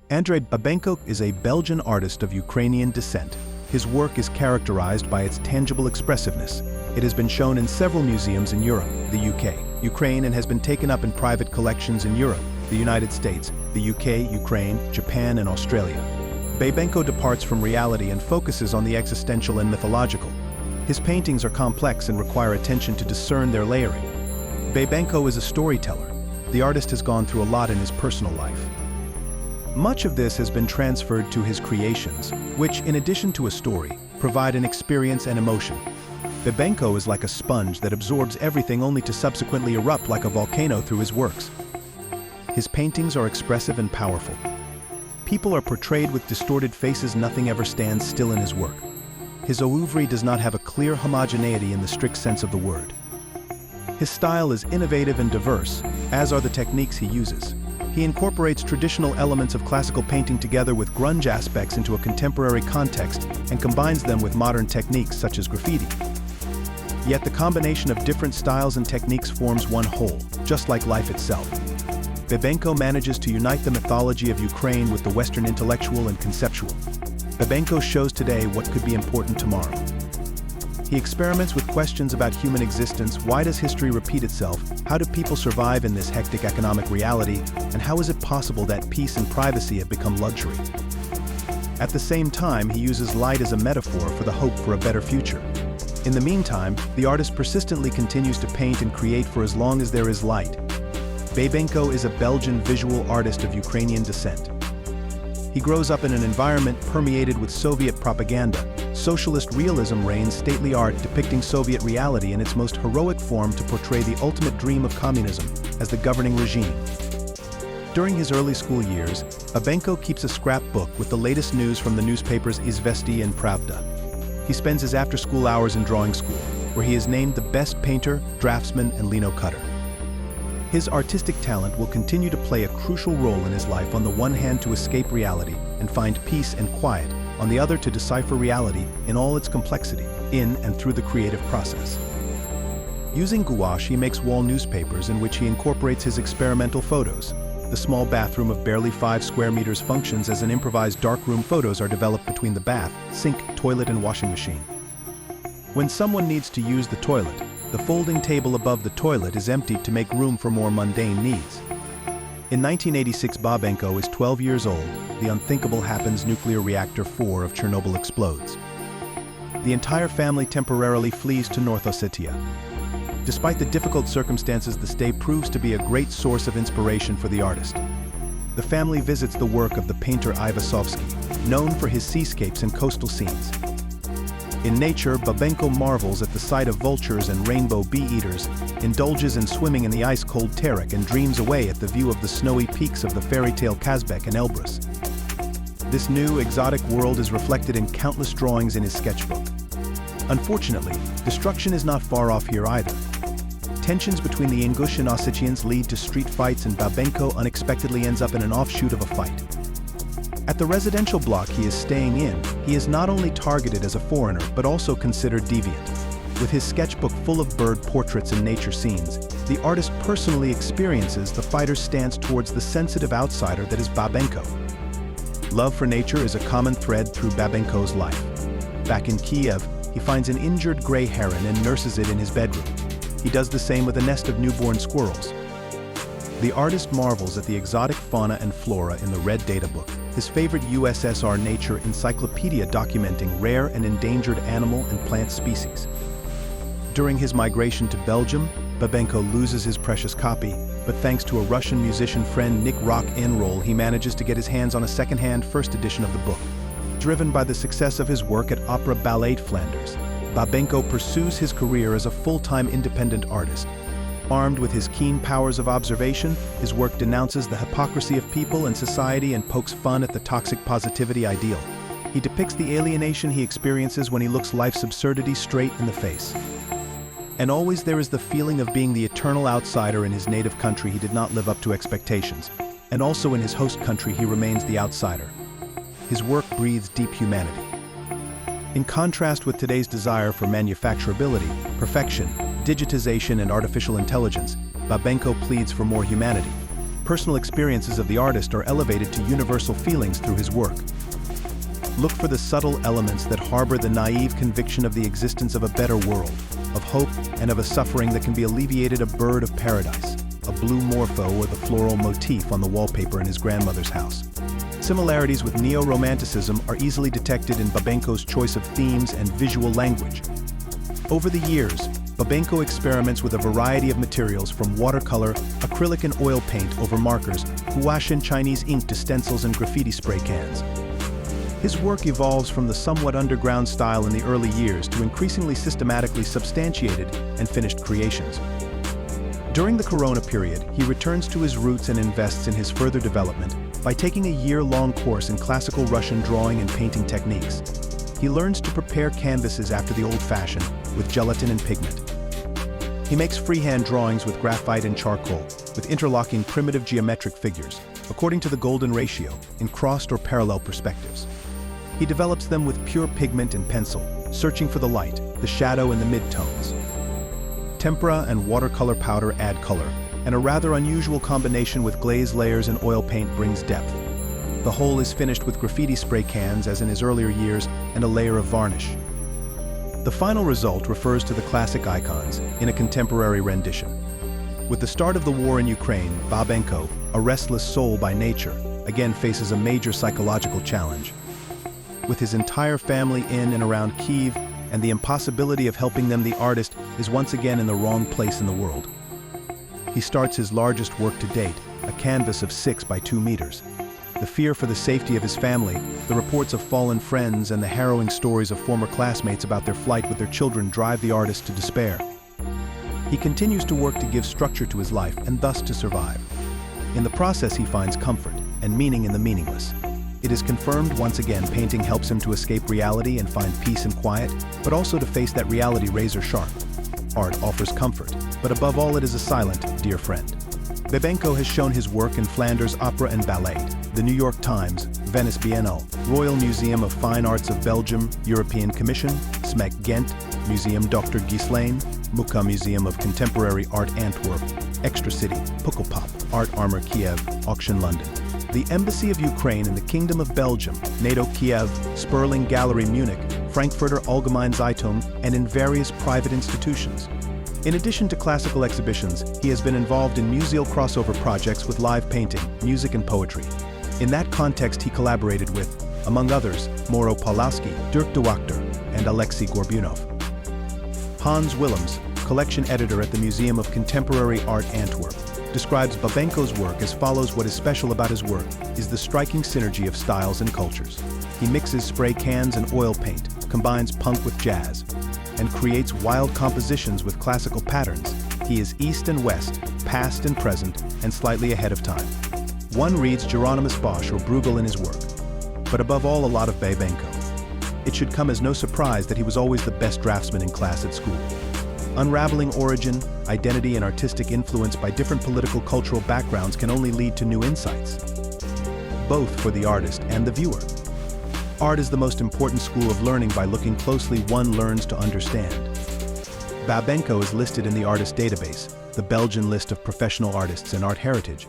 Andrej Babenko is a Belgian artist of Ukrainian descent. His work is characterized by its tangible expressiveness. It has been shown in several museums in Europe, the UK, Ukraine, and has been taken up in private collections in Europe, the United States, the UK, Ukraine, Japan, and Australia. Babenko departs from reality and focuses on the existential and mythological. His paintings are complex and require attention to discern their layering. Babenko is a storyteller. The artist has gone through a lot in his personal life. Much of this has been transferred to his creations, which, in addition to a story, provide an experience and emotion. Babenko is like a sponge that absorbs everything only to subsequently erupt like a volcano through his works. His paintings are expressive and powerful. People are portrayed with distorted faces. Nothing ever stands still in his work. His oeuvre does not have a clear homogeneity in the strict sense of the word. His style is innovative and diverse, as are the techniques he uses. He incorporates traditional elements of classical painting together with grunge aspects into a contemporary context and combines them with modern techniques such as graffiti. Yet the combination of different styles and techniques forms one whole, just like life itself. Babenko manages to unite the mythology of Ukraine with the Western intellectual and conceptual. Babenko shows today what could be important tomorrow. He experiments with questions about human existence. Why does history repeat itself? How do people survive in this hectic economic reality? And how is it possible that peace and privacy have become luxury? At the same time, he uses light as a metaphor for the hope for a better future. In the meantime, the artist persistently continues to paint and create for as long as there is light. Babenko is a Belgian visual artist of Ukrainian descent. He grows up in an environment permeated with Soviet propaganda. Socialist realism reigns, stately art depicting Soviet reality in its most heroic form to portray the ultimate dream of communism as the governing regime. During his early school years, Babenko keeps a scrapbook with the latest news from the newspapers Izvestia and Pravda. He spends his after-school hours in drawing school, where he is named the best painter, draftsman, and lino cutter. His artistic talent will continue to play a crucial role in his life, on the one hand to escape reality and find peace and quiet, on the other to decipher reality in all its complexity, in and through the creative process. Using gouache, he makes wall newspapers in which he incorporates his experimental photos. The small bathroom of barely 5 square meters functions as an improvised darkroom. Photos are developed between the bath, sink, toilet, and washing machine. When someone needs to use the toilet, the folding table above the toilet is emptied to make room for more mundane needs. In 1986, Babenko is 12 years old. The unthinkable happens: nuclear reactor 4 of Chernobyl explodes. The entire family temporarily flees to North Ossetia. Despite the difficult circumstances, the stay proves to be a great source of inspiration for the artist. The family visits the work of the painter Ivasovsky, known for his seascapes and coastal scenes. In nature, Babenko marvels at the sight of vultures and rainbow bee-eaters, indulges in swimming in the ice-cold Terek, and dreams away at the view of the snowy peaks of the fairy-tale Kazbek and Elbrus. This new, exotic world is reflected in countless drawings in his sketchbook. Unfortunately, destruction is not far off here either. Tensions between the Ingush and Ossetians lead to street fights, and Babenko unexpectedly ends up in an offshoot of a fight. At the residential block he is staying in, he is not only targeted as a foreigner, but also considered deviant. With his sketchbook full of bird portraits and nature scenes, the artist personally experiences the fighter's stance towards the sensitive outsider that is Babenko. Love for nature is a common thread through Babenko's life. Back in Kiev, he finds an injured gray heron and nurses it in his bedroom. He does the same with a nest of newborn squirrels. The artist marvels at the exotic fauna and flora in the Red Data Book, his favorite USSR nature encyclopedia documenting rare and endangered animal and plant species. During his migration to Belgium, Babenko loses his precious copy, but thanks to a Russian musician friend, Nick Rock Enroll, he manages to get his hands on a second-hand first edition of the book. Driven by the success of his work at Opera Ballet Flanders, Babenko pursues his career as a full-time independent artist. Armed with his keen powers of observation, his work denounces the hypocrisy of people and society and pokes fun at the toxic positivity ideal. He depicts the alienation he experiences when he looks life's absurdity straight in the face. And always there is the feeling of being the eternal outsider. In his native country, he did not live up to expectations, and also in his host country, he remains the outsider. His work breathes deep humanity. In contrast with today's desire for manufacturability, perfection, digitization, and artificial intelligence, Babenko pleads for more humanity. personal experiences of the artist are elevated to universal feelings through his work. Look for the subtle elements that harbor the naive conviction of the existence of a better world, of hope and of a suffering that can be alleviated. A bird of paradise, a blue morpho, or the floral motif on the wallpaper in his grandmother's house. Similarities with neo-romanticism are easily detected in Babenko's choice of themes and visual language. Over the years, Babenko experiments with a variety of materials from watercolor, acrylic and oil paint over markers, gouache and Chinese ink to stencils and graffiti spray cans. His work evolves from the somewhat underground style in the early years to increasingly systematically substantiated and finished creations. During the Corona period, he returns to his roots and invests in his further development by taking a year-long course in classical Russian drawing and painting techniques. He learns to prepare canvases after the old-fashioned, with gelatin and pigment. He makes freehand drawings with graphite and charcoal, with interlocking primitive geometric figures, according to the golden ratio, in crossed or parallel perspectives. He develops them with pure pigment and pencil, searching for the light, the shadow, and the mid-tones. Tempera and watercolor powder add color, and a rather unusual combination with glaze layers and oil paint brings depth. The whole is finished with graffiti spray cans, as in his earlier years, and a layer of varnish. The final result refers to the classic icons in a contemporary rendition. With the start of the war in Ukraine, Babenko, a restless soul by nature, again faces a major psychological challenge. With his entire family in and around Kyiv, and the impossibility of helping them, the artist is once again in the wrong place in the world. He starts his largest work to date, a canvas of 6 by 2 meters. The fear for the safety of his family, the reports of fallen friends, and the harrowing stories of former classmates about their flight with their children drive the artist to despair. He continues to work to give structure to his life and thus to survive. In the process, he finds comfort and meaning in the meaningless. It is confirmed once again, painting helps him to escape reality and find peace and quiet, but also to face that reality razor sharp. Art offers comfort, but above all it is a silent, dear friend. Babenko has shown his work in Flanders Opera and Ballet, the New York Times, Venice Biennale, Royal Museum of Fine Arts of Belgium, European Commission, SMEC Ghent, Museum Dr. Ghislaine, Muka Museum of Contemporary Art Antwerp, Extra City, Pukkelpop, Art Armor Kiev, Auction London, the Embassy of Ukraine in the Kingdom of Belgium, NATO Kiev, Sperling Gallery Munich, Frankfurter Allgemeine Zeitung, and in various private institutions. In addition to classical exhibitions, he has been involved in museal crossover projects with live painting, music, and poetry. In that context, he collaborated with, among others, Moro Pawlowski, Dirk de Wachter, and Alexei Gorbunov. Hans Willems, collection editor at the Museum of Contemporary Art Antwerp, describes Babenko's work as follows. What is special about his work is the striking synergy of styles and cultures. He mixes spray cans and oil paint, combines punk with jazz, and creates wild compositions with classical patterns. He is east and west, past and present, and slightly ahead of time. One reads Geronimus Bosch or Bruegel in his work, but above all a lot of Babenko. It should come as no surprise that he was always the best draftsman in class at school. Unraveling origin, identity, and artistic influence by different political cultural backgrounds can only lead to new insights, both for the artist and the viewer. Art is the most important school of learning. By looking closely, one learns to understand. Babenko is listed in the artist database, the Belgian list of professional artists and art heritage.